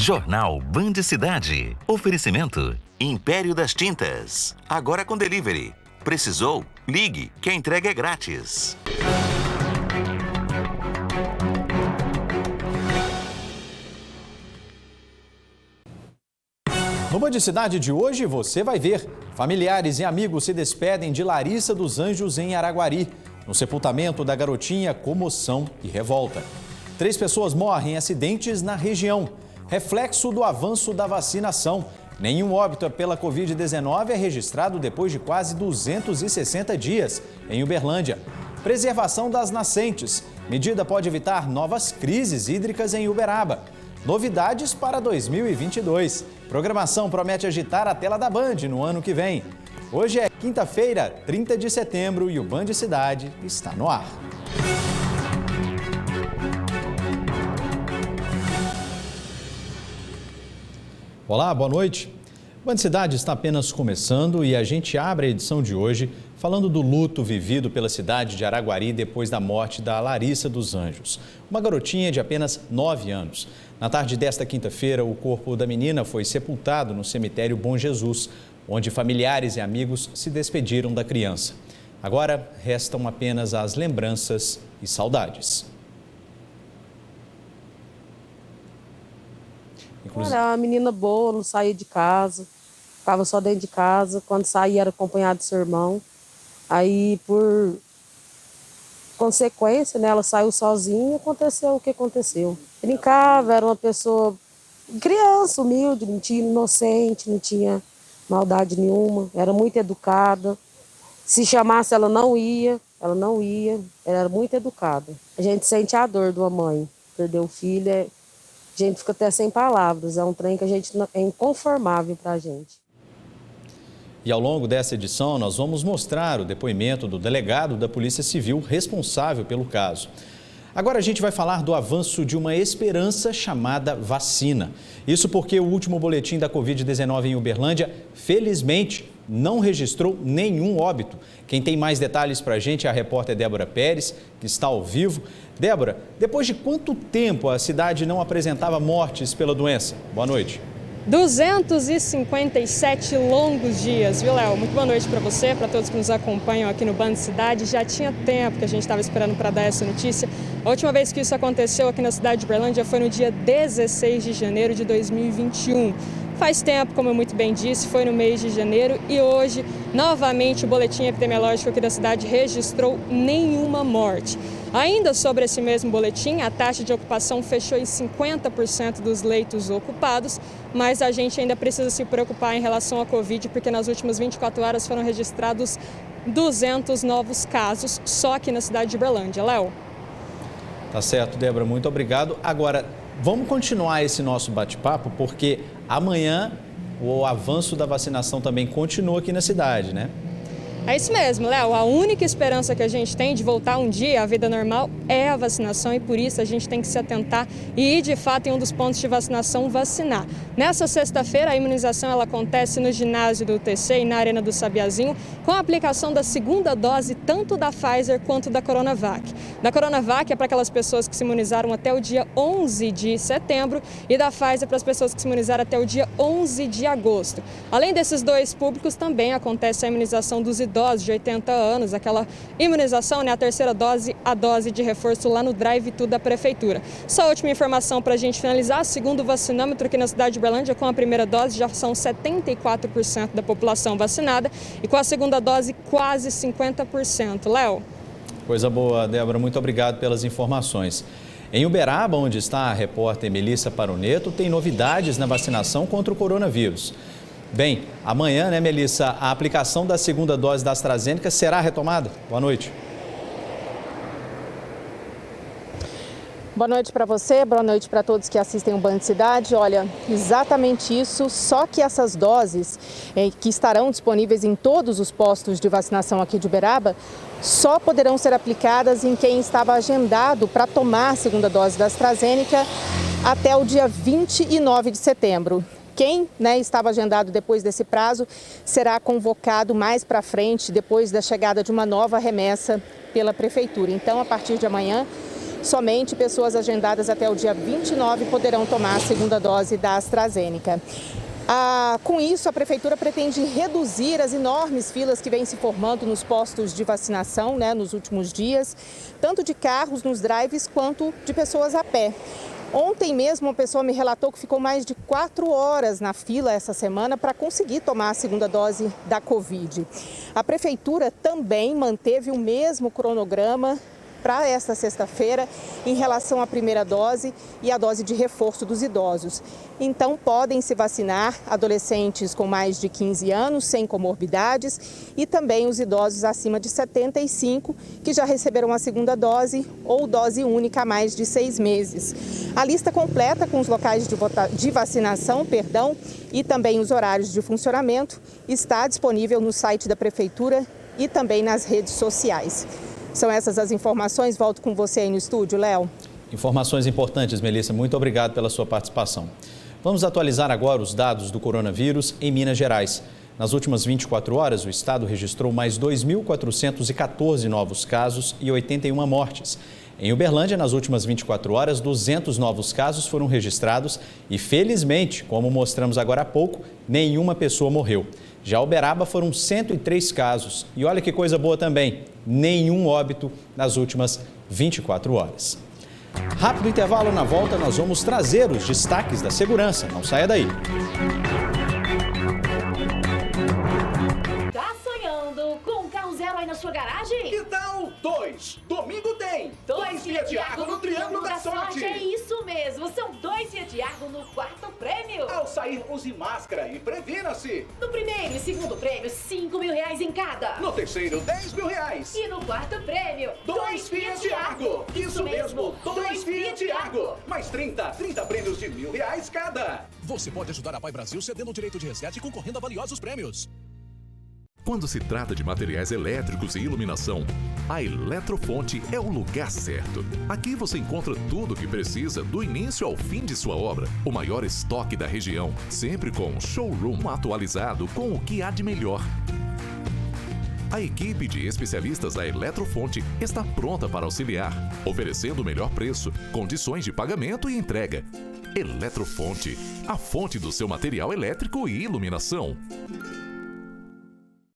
Jornal Band Cidade. Oferecimento Império das Tintas. Agora com delivery. Precisou? Ligue, que a entrega é grátis. No Band Cidade de hoje, você vai ver. Familiares e amigos se despedem de Larissa dos Anjos em Araguari. No sepultamento da garotinha, comoção e revolta. 3 pessoas morrem em acidentes na região. Reflexo do avanço da vacinação. Nenhum óbito pela Covid-19 é registrado depois de quase 260 dias em Uberlândia. Preservação das nascentes. Medida pode evitar novas crises hídricas em Uberaba. Novidades para 2022. Programação promete agitar a tela da Band no ano que vem. Hoje é quinta-feira, 30 de setembro e o Band Cidade está no ar. Olá, boa noite. O Band Cidade está apenas começando e a gente abre a edição de hoje falando do luto vivido pela cidade de Araguari depois da morte da Larissa dos Anjos, uma garotinha de apenas 9 anos. Na tarde desta quinta-feira, o corpo da menina foi sepultado no cemitério Bom Jesus, onde familiares e amigos se despediram da criança. Agora, restam apenas as lembranças e saudades. Era uma menina boa, não saía de casa, ficava só dentro de casa. Quando saía era acompanhada do seu irmão. Aí, por consequência, né, ela saiu sozinha e aconteceu o que aconteceu. Brincava, era uma pessoa, criança, humilde, não tinha inocente, não tinha maldade nenhuma, era muito educada. Se chamasse, ela não ia, ela era muito educada. A gente sente a dor de uma mãe, perdeu o filho, a gente fica até sem palavras, é um trem que é inconformável para a gente. E ao longo dessa edição, nós vamos mostrar o depoimento do delegado da Polícia Civil responsável pelo caso. Agora a gente vai falar do avanço de uma esperança chamada vacina. Isso porque o último boletim da Covid-19 em Uberlândia, felizmente, não registrou nenhum óbito. Quem tem mais detalhes para a gente é a repórter Débora Pérez, que está ao vivo. Débora, depois de quanto tempo a cidade não apresentava mortes pela doença? Boa noite. 257 longos dias, viu, Léo? Muito boa noite para você, para todos que nos acompanham aqui no Band Cidade. Já tinha tempo que a gente estava esperando para dar essa notícia. A última vez que isso aconteceu aqui na cidade de Uberlândia foi no dia 16 de janeiro de 2021. Faz tempo, como eu muito bem disse, foi no mês de janeiro e hoje, novamente, o boletim epidemiológico aqui da cidade registrou nenhuma morte. Ainda sobre esse mesmo boletim, a taxa de ocupação fechou em 50% dos leitos ocupados, mas a gente ainda precisa se preocupar em relação à Covid, porque nas últimas 24 horas foram registrados 200 novos casos só aqui na cidade de Uberlândia. Léo? Tá certo, Débora, muito obrigado. Agora, vamos continuar esse nosso bate-papo, porque amanhã o avanço da vacinação também continua aqui na cidade, né? É isso mesmo, Léo. A única esperança que a gente tem de voltar um dia à vida normal é a vacinação e por isso a gente tem que se atentar e ir de fato em um dos pontos de vacinação vacinar. Nessa sexta-feira a imunização ela acontece no ginásio do UTC e na Arena do Sabiazinho com a aplicação da segunda dose tanto da Pfizer quanto da Coronavac. Da Coronavac é para aquelas pessoas que se imunizaram até o dia 11 de setembro e da Pfizer para as pessoas que se imunizaram até o dia 11 de agosto. Além desses dois públicos também acontece a imunização dos idosos de 80 anos, aquela imunização, né, a terceira dose, a dose de reforço lá no drive-thru da Prefeitura. Só a última informação para a gente finalizar, segundo o vacinômetro aqui na cidade de Uberlândia, com a primeira dose já são 74% da população vacinada e com a segunda dose quase 50%. Léo? Coisa boa, Débora, muito obrigado pelas informações. Em Uberaba, onde está a repórter Melissa Paroneto, tem novidades na vacinação contra o coronavírus. Bem, amanhã, né, Melissa, a aplicação da segunda dose da AstraZeneca será retomada? Boa noite. Boa noite para você, boa noite para todos que assistem o Band Cidade. Olha, exatamente isso, só que essas doses que estarão disponíveis em todos os postos de vacinação aqui de Uberaba, só poderão ser aplicadas em quem estava agendado para tomar a segunda dose da AstraZeneca até o dia 29 de setembro. Quem estava agendado depois desse prazo será convocado mais para frente, depois da chegada de uma nova remessa pela Prefeitura. Então, a partir de amanhã, Somente pessoas agendadas até o dia 29 poderão tomar a segunda dose da AstraZeneca. Com isso, a Prefeitura pretende reduzir as enormes filas que vêm se formando nos postos de vacinação, nos últimos dias, tanto de carros nos drives quanto de pessoas a pé. Ontem mesmo, uma pessoa me relatou que ficou mais de 4 horas na fila essa semana para conseguir tomar a segunda dose da Covid. A Prefeitura também manteve o mesmo cronograma para esta sexta-feira em relação à primeira dose e à dose de reforço dos idosos. Então, podem se vacinar adolescentes com mais de 15 anos, sem comorbidades, e também os idosos acima de 75, que já receberam a segunda dose ou dose única há mais de 6 meses. A lista completa com os locais de vacinação, e também os horários de funcionamento está disponível no site da Prefeitura e também nas redes sociais. São essas as informações. Volto com você aí no estúdio, Léo. Informações importantes, Melissa. Muito obrigado pela sua participação. Vamos atualizar agora os dados do coronavírus em Minas Gerais. Nas últimas 24 horas, o estado registrou mais 2.414 novos casos e 81 mortes. Em Uberlândia, nas últimas 24 horas, 200 novos casos foram registrados e, felizmente, como mostramos agora há pouco, nenhuma pessoa morreu. Já Uberaba foram 103 casos e olha que coisa boa também, nenhum óbito nas últimas 24 horas. Rápido intervalo, na volta nós vamos trazer os destaques da segurança, não saia daí. Tá sonhando com um carro zero aí na sua garagem? Que tal 2? Domingo tem 2 Fiat Argo no Triângulo da Sorte. É isso mesmo, são 2 Fiat Argo no quarto prêmio. Ao sair, use máscara e previna-se. No primeiro e segundo prêmio, R$5.000 em cada. No terceiro, R$10.000. E no quarto prêmio, 2 Fiat Argo. Isso mesmo, 2 Fiat Argo. Mais 30 prêmios de R$1.000 cada. Você pode ajudar a Pai Brasil cedendo o direito de resgate e concorrendo a valiosos prêmios. Quando se trata de materiais elétricos e iluminação, a Eletrofonte é o lugar certo. Aqui você encontra tudo o que precisa do início ao fim de sua obra. O maior estoque da região, sempre com um showroom atualizado com o que há de melhor. A equipe de especialistas da Eletrofonte está pronta para auxiliar, oferecendo o melhor preço, condições de pagamento e entrega. Eletrofonte, a fonte do seu material elétrico e iluminação.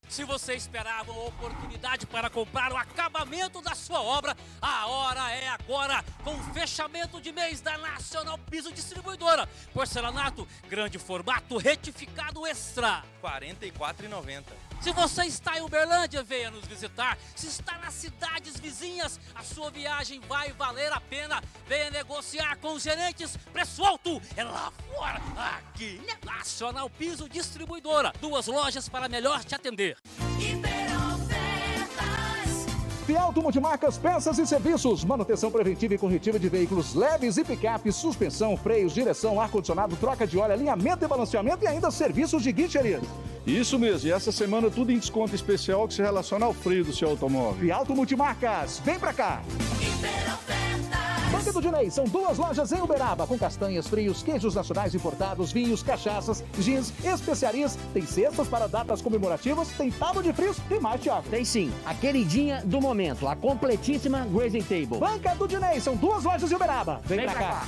Se você esperava uma oportunidade para comprar o acabamento da sua obra, a hora é agora, com o fechamento de mês da Nacional Piso Distribuidora. Porcelanato, grande formato, retificado extra, R$ 44,90. Se você está em Uberlândia, venha nos visitar. Se está nas cidades vizinhas, a sua viagem vai valer a pena. Venha negociar com os gerentes. Preço alto é lá fora. Aqui é Nacional Piso Distribuidora. 2 lojas para melhor te atender. Fialto Multimarcas, peças e serviços, manutenção preventiva e corretiva de veículos leves e picapes, suspensão, freios, direção, ar-condicionado, troca de óleo, alinhamento e balanceamento e ainda serviços de guincheria. Isso mesmo, e essa semana tudo em desconto especial que se relaciona ao freio do seu automóvel. Fialto Multimarcas, vem pra cá! Banca do Dinei, são 2 lojas em Uberaba, com castanhas, frios, queijos nacionais importados, vinhos, cachaças, gins, especiarias, tem cestas para datas comemorativas, tem tábua de frios e mais, Thiago. Tem sim, a queridinha do momento, a completíssima Grazing Table. Banca do Dinei, são 2 lojas em Uberaba, vem pra cá.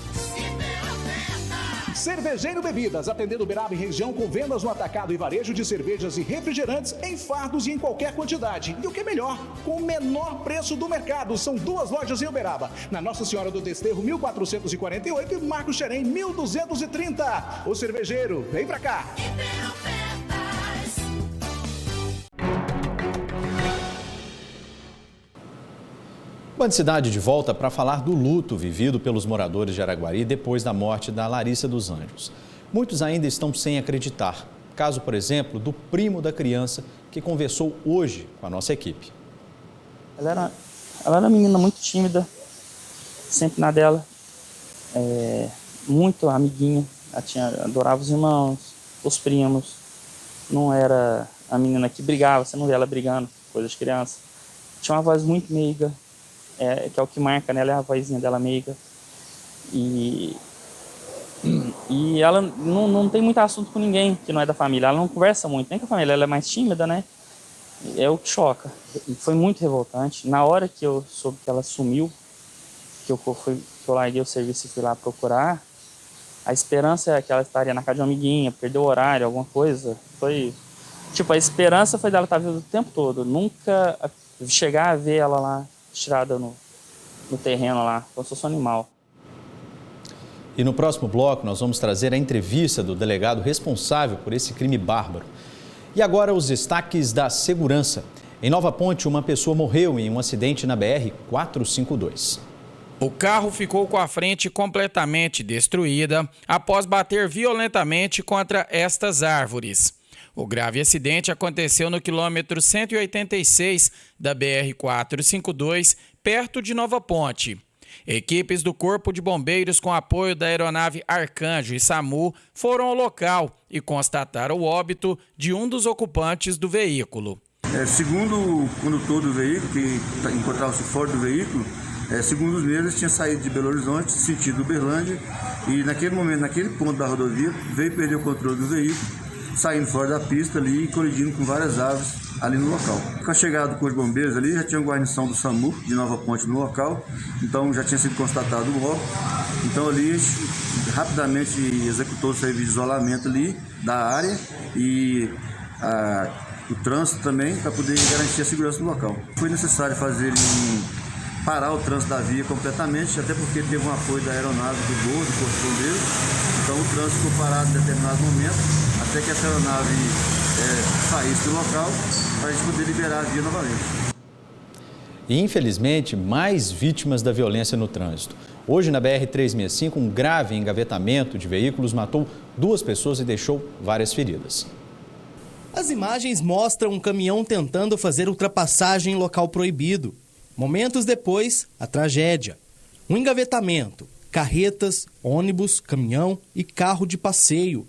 Cervejeiro Bebidas, atendendo Uberaba e região com vendas no atacado e varejo de cervejas e refrigerantes em fardos e em qualquer quantidade. E o que é melhor, com o menor preço do mercado. São 2 lojas em Uberaba, na Nossa Senhora do Desterro 1448 e Marco Xerém 1230. O Cervejeiro, vem pra cá. Band Cidade de volta para falar do luto vivido pelos moradores de Araguari depois da morte da Larissa dos Anjos. Muitos ainda estão sem acreditar. Caso, por exemplo, do primo da criança que conversou hoje com a nossa equipe. Ela era uma menina muito tímida, sempre na dela, muito amiguinha. Ela adorava os irmãos, os primos. Não era a menina que brigava, você não vê ela brigando, coisa de criança. Tinha uma voz muito meiga. Que é o que marca nela, é a vozinha dela meiga. E ela não tem muito assunto com ninguém que não é da família. Ela não conversa muito, nem com a família, ela é mais tímida, né? É o que choca. E foi muito revoltante. Na hora que eu soube que ela sumiu, que eu larguei o serviço e fui lá procurar, a esperança é que ela estaria na casa de uma amiguinha, perdeu o horário, alguma coisa. A esperança foi dela estar viva o tempo todo. Nunca chegar a ver ela lá, tirada no terreno lá, como se fosse um animal. E no próximo bloco nós vamos trazer a entrevista do delegado responsável por esse crime bárbaro. E agora os destaques da segurança. Em Nova Ponte, uma pessoa morreu em um acidente na BR-452. O carro ficou com a frente completamente destruída após bater violentamente contra estas árvores. O grave acidente aconteceu no quilômetro 186 da BR-452, perto de Nova Ponte. Equipes do Corpo de Bombeiros, com apoio da aeronave Arcanjo e SAMU, foram ao local e constataram o óbito de um dos ocupantes do veículo. Segundo o condutor do veículo, que encontrava-se fora do veículo, segundo os mesmos, tinha saído de Belo Horizonte, sentido Uberlândia, e naquele momento, naquele ponto da rodovia, veio perder o controle do veículo, saindo fora da pista ali e colidindo com várias aves ali no local. Com a chegada do Corpo de Bombeiros ali, já tinha uma guarnição do SAMU de Nova Ponte no local, então já tinha sido constatado o óbito. Então ali rapidamente executou o serviço de isolamento ali da área e o trânsito também para poder garantir a segurança do local. Foi necessário parar o trânsito da via completamente, até porque teve um apoio da aeronave do GOL, do Corpo de Bombeiros. Então o trânsito ficou parado em determinado momento, até que essa aeronave saísse do local para a gente poder liberar a via novamente. E infelizmente, mais vítimas da violência no trânsito. Hoje na BR-365, um grave engavetamento de veículos matou 2 pessoas e deixou várias feridas. As imagens mostram um caminhão tentando fazer ultrapassagem em local proibido. Momentos depois, a tragédia. Um engavetamento, carretas, ônibus, caminhão e carro de passeio.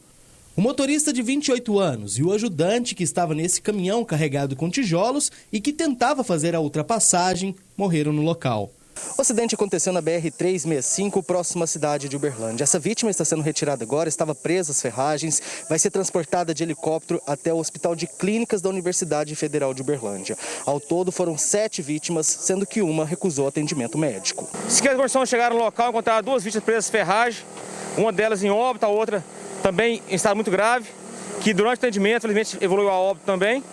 O motorista de 28 anos e o ajudante que estava nesse caminhão carregado com tijolos e que tentava fazer a ultrapassagem morreram no local. O acidente aconteceu na BR-365, próxima à cidade de Uberlândia. Essa vítima está sendo retirada agora, estava presa às ferragens, vai ser transportada de helicóptero até o Hospital de Clínicas da Universidade Federal de Uberlândia. Ao todo foram 7 vítimas, sendo que uma recusou atendimento médico. Os que chegaram no local, encontraram 2 vítimas presas às ferragens, uma delas em óbito, a outra também em estado muito grave, que durante o atendimento, infelizmente, evoluiu a óbito também.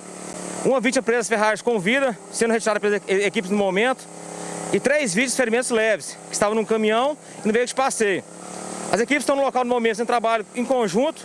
Uma vítima presa às ferragens com vida, sendo retirada pelas equipes no momento. E 3 vítimas de ferimentos leves, que estavam num caminhão e no veículo de passeio. As equipes estão no local no momento, em trabalho em conjunto.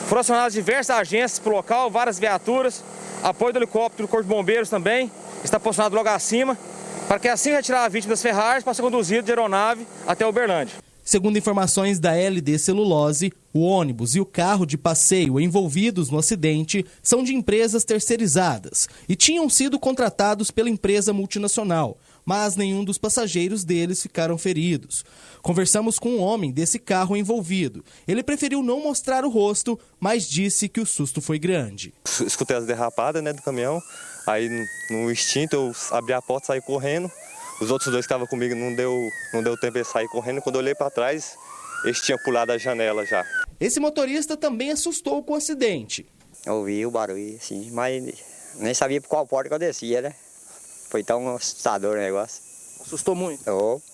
Foram acionadas diversas agências para o local, várias viaturas, apoio do helicóptero do Corpo de Bombeiros também, está posicionado logo acima, para que assim retirar a vítima das ferragens, possa ser conduzido de aeronave até Uberlândia. Segundo informações da LD Celulose, o ônibus e o carro de passeio envolvidos no acidente são de empresas terceirizadas e tinham sido contratados pela empresa multinacional, mas nenhum dos passageiros deles ficaram feridos. Conversamos com um homem desse carro envolvido. Ele preferiu não mostrar o rosto, mas disse que o susto foi grande. Escutei as derrapadas, do caminhão, aí no instinto eu abri a porta e saí correndo. Os outros 2 que estavam comigo não deu tempo de sair correndo. Quando eu olhei para trás, eles tinham pulado a janela já. Esse motorista também assustou com o acidente. Eu ouvi o barulho, sim, mas nem sabia por qual porta que eu descia, né? Foi tão assustador o negócio. Assustou muito?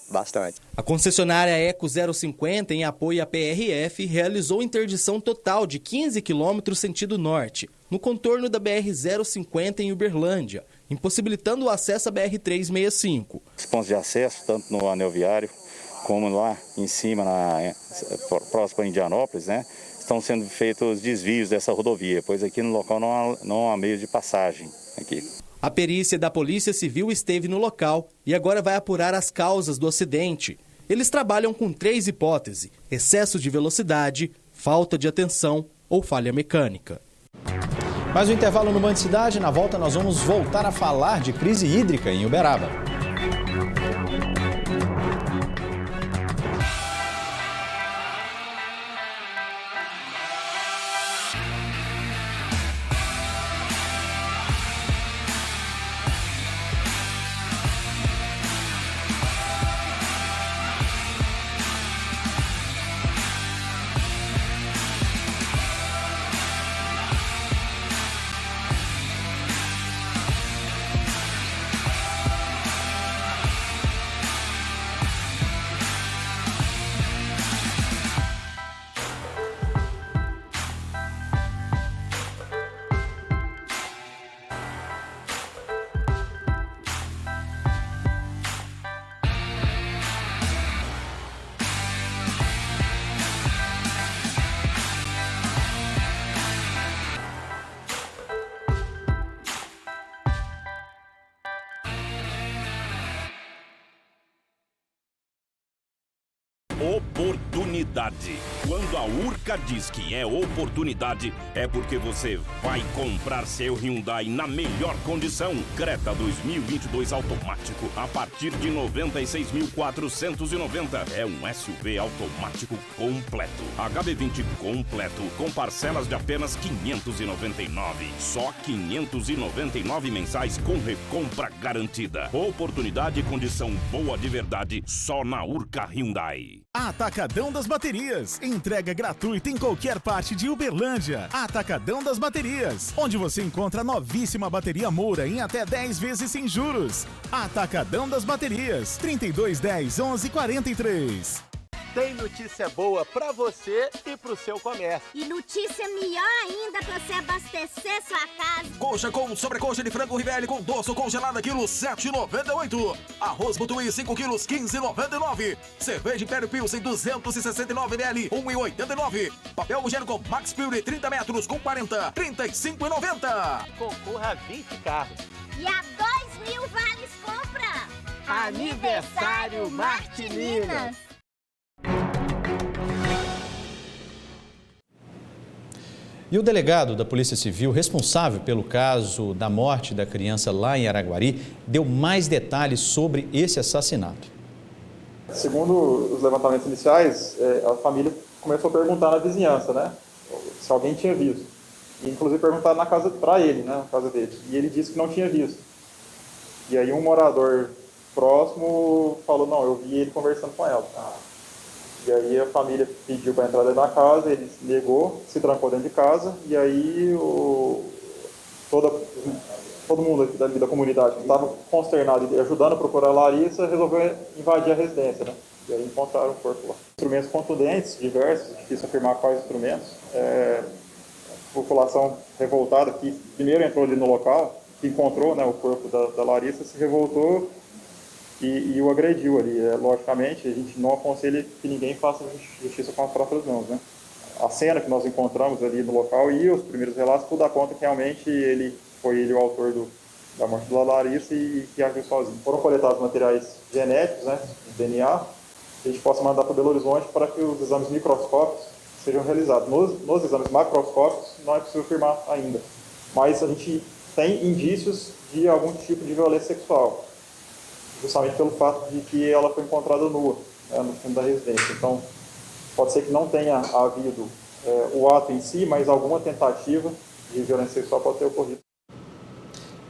Bastante. A concessionária Eco 050, em apoio à PRF, realizou interdição total de 15 quilômetros sentido norte, no contorno da BR-050 em Uberlândia, impossibilitando o acesso à BR-365. Os pontos de acesso, tanto no anel viário como lá em cima, próximo a Indianópolis, estão sendo feitos desvios dessa rodovia, pois aqui no local não há meio de passagem aqui. A perícia da Polícia Civil esteve no local e agora vai apurar as causas do acidente. Eles trabalham com 3 hipóteses: excesso de velocidade, falta de atenção ou falha mecânica. Mais um intervalo no Band Cidade. Na volta nós vamos voltar a falar de crise hídrica em Uberaba. Oportunidade. Quando a Urca diz que é oportunidade, é porque você vai comprar seu Hyundai na melhor condição. Creta 2022 automático a partir de 96.490. É um SUV automático completo. HB20 completo com parcelas de apenas 599. Só 599 mensais com recompra garantida. Oportunidade e condição boa de verdade só na Urca Hyundai. Atacadão das Baterias. Entrega gratuita em qualquer parte de Uberlândia. Atacadão das Baterias, onde você encontra a novíssima bateria Moura em até 10 vezes sem juros. Atacadão das Baterias, 3210 1143. Tem notícia boa pra você e pro seu comércio. E notícia melhor ainda pra você abastecer sua casa. Coxa com sobrecoxa de frango Rivelli com dorso congelada, quilo 7,98. Arroz butuí 5 quilos, 15,99. Cerveja Império Pilsen 269 ml, 1,89. Papel higiênico Max Pure 30 metros com 40, 35,90. Concorra a 20 carros. E a 2.000 vales compra. Aniversário Martininas. E o delegado da Polícia Civil responsável pelo caso da morte da criança lá em Araguari deu mais detalhes sobre esse assassinato. Segundo os levantamentos iniciais, a família começou a perguntar na vizinhança, né, se alguém tinha visto. E, inclusive perguntaram na casa para ele, né, na casa dele. E ele disse que não tinha visto. E aí um morador próximo falou, não, eu vi ele conversando com ela. E aí a família pediu para entrar dentro da casa, ele negou, se trancou dentro de casa, e aí todo mundo aqui da comunidade que estava consternado e ajudando a procurar a Larissa, resolveu invadir a residência, né? E aí encontraram o corpo lá. Instrumentos contundentes, diversos, difícil afirmar quais instrumentos. A população revoltada que primeiro entrou ali no local, que encontrou, né, o corpo da Larissa, se revoltou e o agrediu ali. Logicamente, a gente não aconselha que ninguém faça justiça com as próprias mãos, né? A cena que nós encontramos ali no local e os primeiros relatos, tudo aponta que realmente foi ele o autor da morte da Larissa e que agiu sozinho. Foram coletados materiais genéticos, né, DNA, que a gente possa mandar para Belo Horizonte para que os exames microscópicos sejam realizados. Nos exames macroscópicos não é possível afirmar ainda, mas a gente tem indícios de algum tipo de violência sexual, justamente pelo fato de que ela foi encontrada nua, né, no fundo da residência. Então, pode ser que não tenha havido o ato em si, mas alguma tentativa de violência sexual pode ter ocorrido.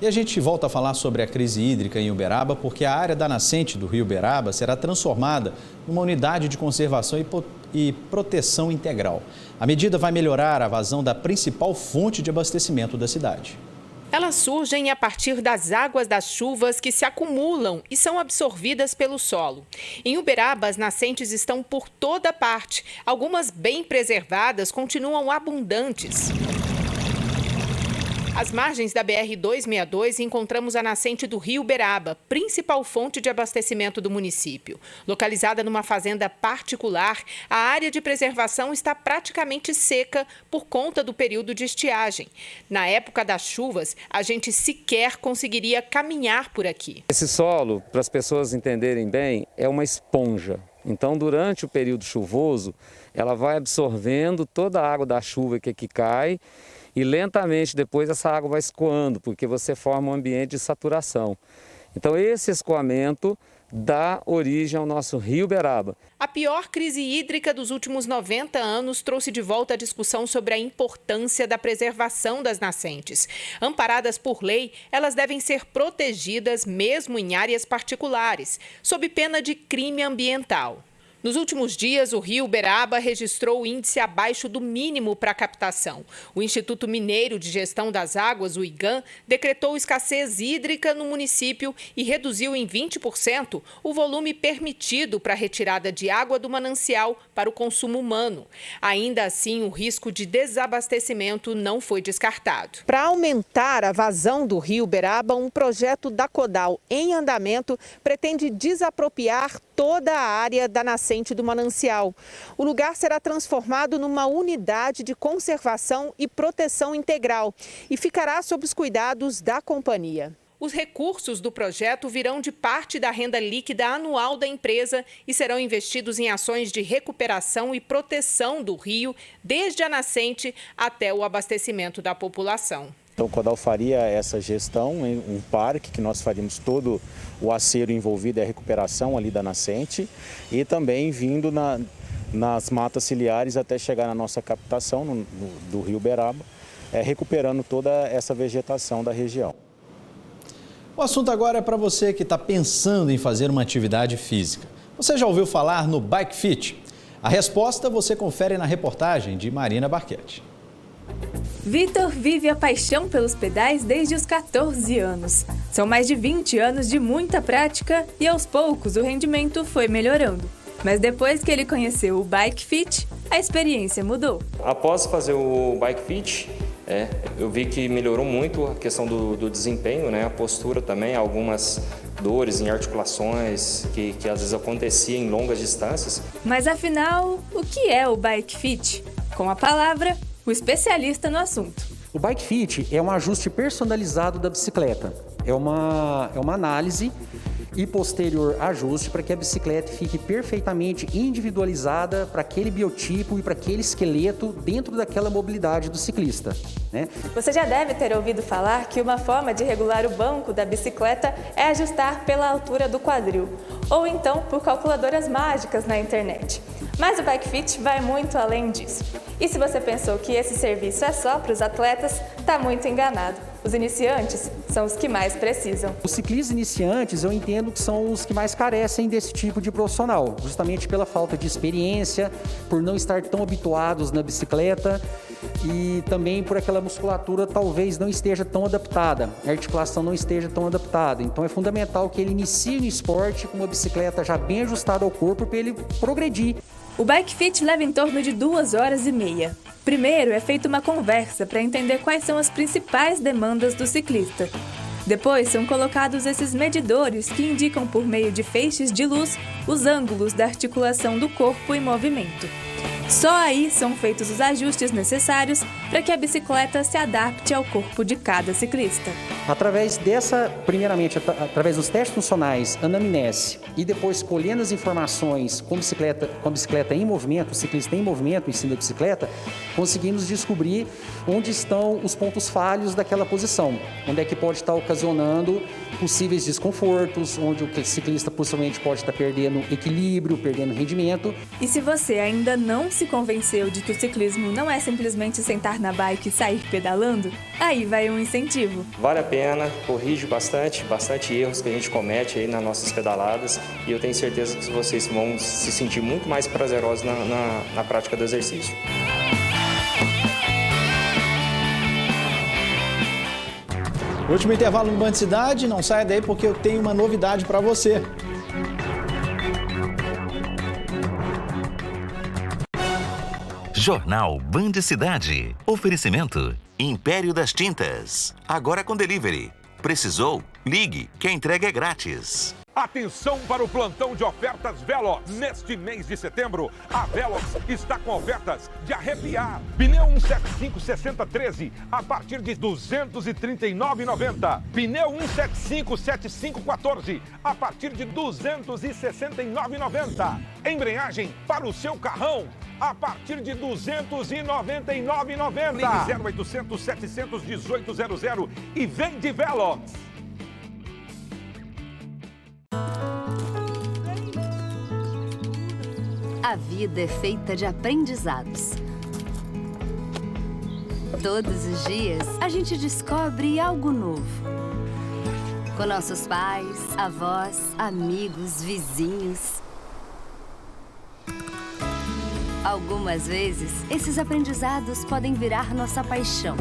E a gente volta a falar sobre a crise hídrica em Uberaba, porque a área da nascente do rio Uberaba será transformada numa unidade de conservação e proteção integral. A medida vai melhorar a vazão da principal fonte de abastecimento da cidade. Elas surgem a partir das águas das chuvas que se acumulam e são absorvidas pelo solo. Em Uberaba, as nascentes estão por toda parte. Algumas bem preservadas continuam abundantes. Às margens da BR-262, encontramos a nascente do rio Uberaba, principal fonte de abastecimento do município. Localizada numa fazenda particular, a área de preservação está praticamente seca por conta do período de estiagem. Na época das chuvas, a gente sequer conseguiria caminhar por aqui. Esse solo, para as pessoas entenderem bem, é uma esponja. Então, durante o período chuvoso, ela vai absorvendo toda a água da chuva que aqui cai, e lentamente depois essa água vai escoando, porque você forma um ambiente de saturação. Então esse escoamento dá origem ao nosso rio Uberaba. A pior crise hídrica dos últimos 90 anos trouxe de volta a discussão sobre a importância da preservação das nascentes. Amparadas por lei, elas devem ser protegidas mesmo em áreas particulares, sob pena de crime ambiental. Nos últimos dias, o rio Uberaba registrou o índice abaixo do mínimo para captação. O Instituto Mineiro de Gestão das Águas, o IGAM, decretou escassez hídrica no município e reduziu em 20% o volume permitido para a retirada de água do manancial para o consumo humano. Ainda assim, o risco de desabastecimento não foi descartado. Para aumentar a vazão do rio Uberaba, um projeto da Codal em andamento pretende desapropriar toda a área da nascente do manancial. O lugar será transformado numa unidade de conservação e proteção integral e ficará sob os cuidados da companhia. Os recursos do projeto virão de parte da renda líquida anual da empresa e serão investidos em ações de recuperação e proteção do rio, desde a nascente até o abastecimento da população. Então, o Codal faria essa gestão em um parque, que nós faríamos todo o acero envolvido, a recuperação ali da nascente, e também vindo nas matas ciliares até chegar na nossa captação do rio Uberaba, recuperando toda essa vegetação da região. O assunto agora é para você que está pensando em fazer uma atividade física. Você já ouviu falar no Bike Fit? A resposta você confere na reportagem de Marina Barquete. Vitor vive a paixão pelos pedais desde os 14 anos. São mais de 20 anos de muita prática e aos poucos o rendimento foi melhorando. Mas depois que ele conheceu o Bike Fit, a experiência mudou. Após fazer o Bike Fit, eu vi que melhorou muito a questão do desempenho, a postura também, algumas dores em articulações que às vezes aconteciam em longas distâncias. Mas afinal, o que é o Bike Fit? Com a palavra, o especialista no assunto. O Bike Fit é um ajuste personalizado da bicicleta. É uma análise e posterior ajuste para que a bicicleta fique perfeitamente individualizada para aquele biotipo e para aquele esqueleto dentro daquela mobilidade do ciclista, né? Você já deve ter ouvido falar que uma forma de regular o banco da bicicleta é ajustar pela altura do quadril, ou então por calculadoras mágicas na internet. Mas o Bike Fit vai muito além disso. E se você pensou que esse serviço é só para os atletas, está muito enganado. Os iniciantes são os que mais precisam. Os ciclistas iniciantes, eu entendo que são os que mais carecem desse tipo de profissional, justamente pela falta de experiência, por não estar tão habituados na bicicleta e também por aquela musculatura talvez não esteja tão adaptada, a articulação não esteja tão adaptada. Então é fundamental que ele inicie no esporte com uma bicicleta já bem ajustada ao corpo para ele progredir. O Bike Fit leva em torno de 2h30. Primeiro é feita uma conversa para entender quais são as principais demandas do ciclista. Depois são colocados esses medidores que indicam por meio de feixes de luz os ângulos da articulação do corpo em movimento. Só aí são feitos os ajustes necessários para que a bicicleta se adapte ao corpo de cada ciclista. Através primeiramente, através dos testes funcionais, anamnese e depois colhendo as informações com a bicicleta em movimento, o ciclista em movimento em cima da bicicleta, conseguimos descobrir onde estão os pontos falhos daquela posição, onde é que pode estar ocasionando possíveis desconfortos, onde o ciclista possivelmente pode estar perdendo equilíbrio, perdendo rendimento. E se você ainda não se convenceu de que o ciclismo não é simplesmente sentar na bike e sair pedalando, aí vai um incentivo. Vale a pena, corrige bastante erros que a gente comete aí nas nossas pedaladas e eu tenho certeza que vocês vão se sentir muito mais prazerosos na prática do exercício. Último intervalo no Band Cidade, não saia daí porque eu tenho uma novidade para você. Jornal Band Cidade. Oferecimento Império das Tintas. Agora com delivery. Precisou? Ligue, que a entrega é grátis. Atenção para o plantão de ofertas Velox. Neste mês de setembro, a Velox está com ofertas de arrepiar. Pneu 175 6013 a partir de R$ 239,90. Pneu 175 7514 a partir de R$ 269,90. Embreagem para o seu carrão a partir de R$ 299,90. Ligue 0800 700 1800 e vem de Velox. A vida é feita de aprendizados. Todos os dias, a gente descobre algo novo. Com nossos pais, avós, amigos, vizinhos. Algumas vezes, esses aprendizados podem virar nossa paixão.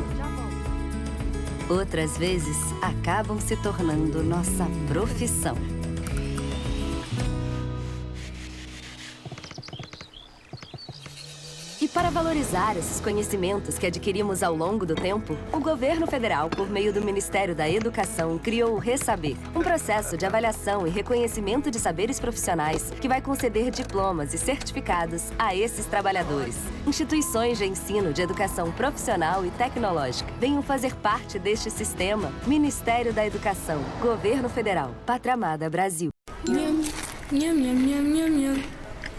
Outras vezes, acabam se tornando nossa profissão. E Para valorizar esses conhecimentos que adquirimos ao longo do tempo, o governo federal, por meio do Ministério da Educação, criou o Resaber, um processo de avaliação e reconhecimento de saberes profissionais que vai conceder diplomas e certificados a esses trabalhadores. Instituições de ensino de educação profissional e tecnológica. Venham fazer parte deste sistema. Ministério da Educação, Governo Federal, Pátria Amada Brasil. Nham, nham, nham, nham, nham, nham.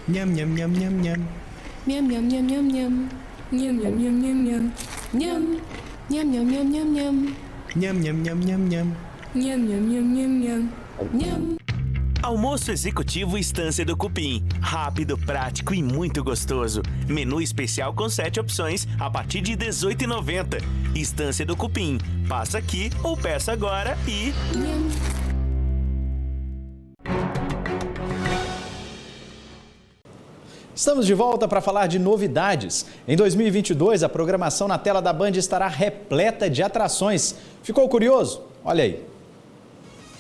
Nham, nham, nham, nham, nham. Nham, nham, nham, nham, nham. Nham, nham, nham, nham, nham. Nham. Nham, nham, nham, nham, nham. Nham, nham, nham, nham, nham. Nham, nham, nham, nham, nham. Nham. Almoço executivo Estância do Cupim. Rápido, prático e muito gostoso. Menu especial com 7 opções a partir de R$ 18,90. Estância do Cupim. Passa aqui ou peça agora e... Estamos de volta para falar de novidades. Em 2022, a programação na tela da Band estará repleta de atrações. Ficou curioso? Olha aí.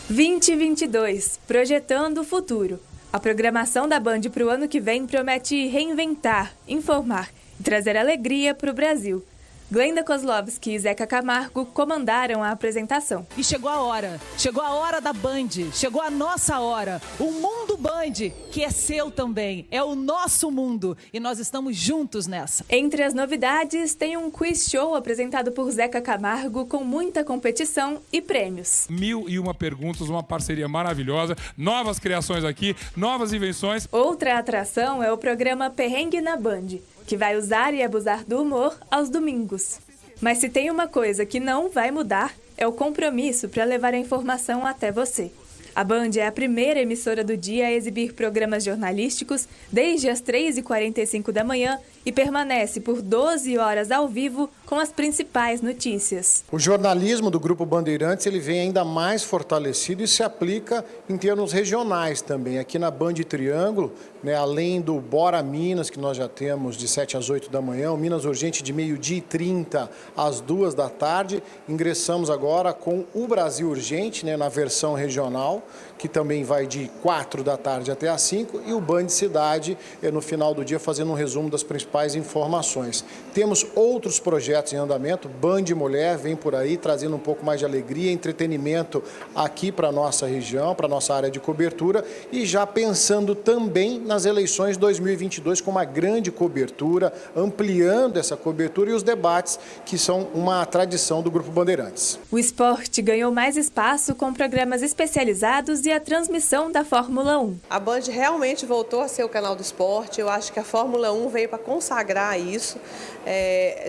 2022, projetando o futuro. A programação da Band para o ano que vem promete reinventar, informar e trazer alegria para o Brasil. Glenda Kozlovski e Zeca Camargo comandaram a apresentação. E chegou a hora da Band, chegou a nossa hora. O Mundo Band, que é seu também, é o nosso mundo e nós estamos juntos nessa. Entre as novidades, tem um quiz show apresentado por Zeca Camargo com muita competição e prêmios. 1001 perguntas, uma parceria maravilhosa, novas criações aqui, novas invenções. Outra atração é o programa Perrengue na Band, que vai usar e abusar do humor aos domingos. Mas se tem uma coisa que não vai mudar, é o compromisso para levar a informação até você. A Band é a primeira emissora do dia a exibir programas jornalísticos desde as 3h45 da manhã e permanece por 12 horas ao vivo com as principais notícias. O jornalismo do Grupo Bandeirantes ele vem ainda mais fortalecido e se aplica em termos regionais também. Aqui na Band Triângulo, além do Bora Minas, que nós já temos de 7 às 8 da manhã, o Minas Urgente de 12h30 às 2 da tarde, ingressamos agora com o Brasil Urgente, na versão regional, que também vai de 4 da tarde até às 5, e o Band Cidade, no final do dia, fazendo um resumo das principais informações. Temos outros projetos em andamento, Band Mulher vem por aí, trazendo um pouco mais de alegria e entretenimento aqui para a nossa região, para a nossa área de cobertura, e já pensando também nas eleições 2022 com uma grande cobertura, ampliando essa cobertura e os debates, que são uma tradição do Grupo Bandeirantes. O esporte ganhou mais espaço com programas especializados e a transmissão da Fórmula 1. A Band realmente voltou a ser o canal do esporte. Eu acho que a Fórmula 1 veio para consagrar isso.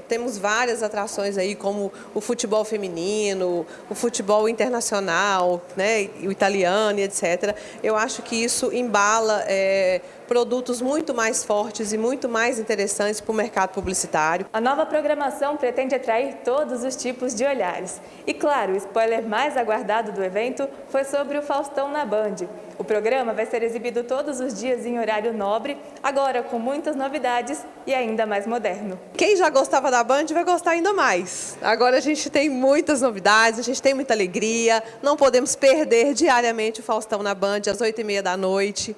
Temos várias atrações aí, como o futebol feminino, o futebol internacional, o italiano, etc. Eu acho que isso embala produtos muito mais fortes e muito mais interessantes para o mercado publicitário. A nova programação pretende atrair todos os tipos de olhares. E claro, o spoiler mais aguardado do evento foi sobre o Faustão na Band. O programa vai ser exibido todos os dias em horário nobre, agora com muitas novidades e ainda mais moderno. Quem já gostava da Band vai gostar ainda mais. Agora a gente tem muitas novidades, a gente tem muita alegria, não podemos perder diariamente o Faustão na Band às 8h30 da noite.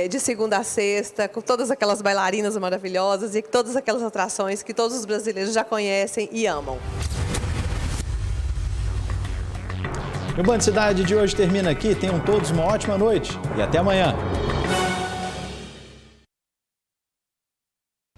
De segunda a sexta, com todas aquelas bailarinas maravilhosas e todas aquelas atrações que todos os brasileiros já conhecem e amam. O Band Cidade de hoje termina aqui. Tenham todos uma ótima noite e até amanhã.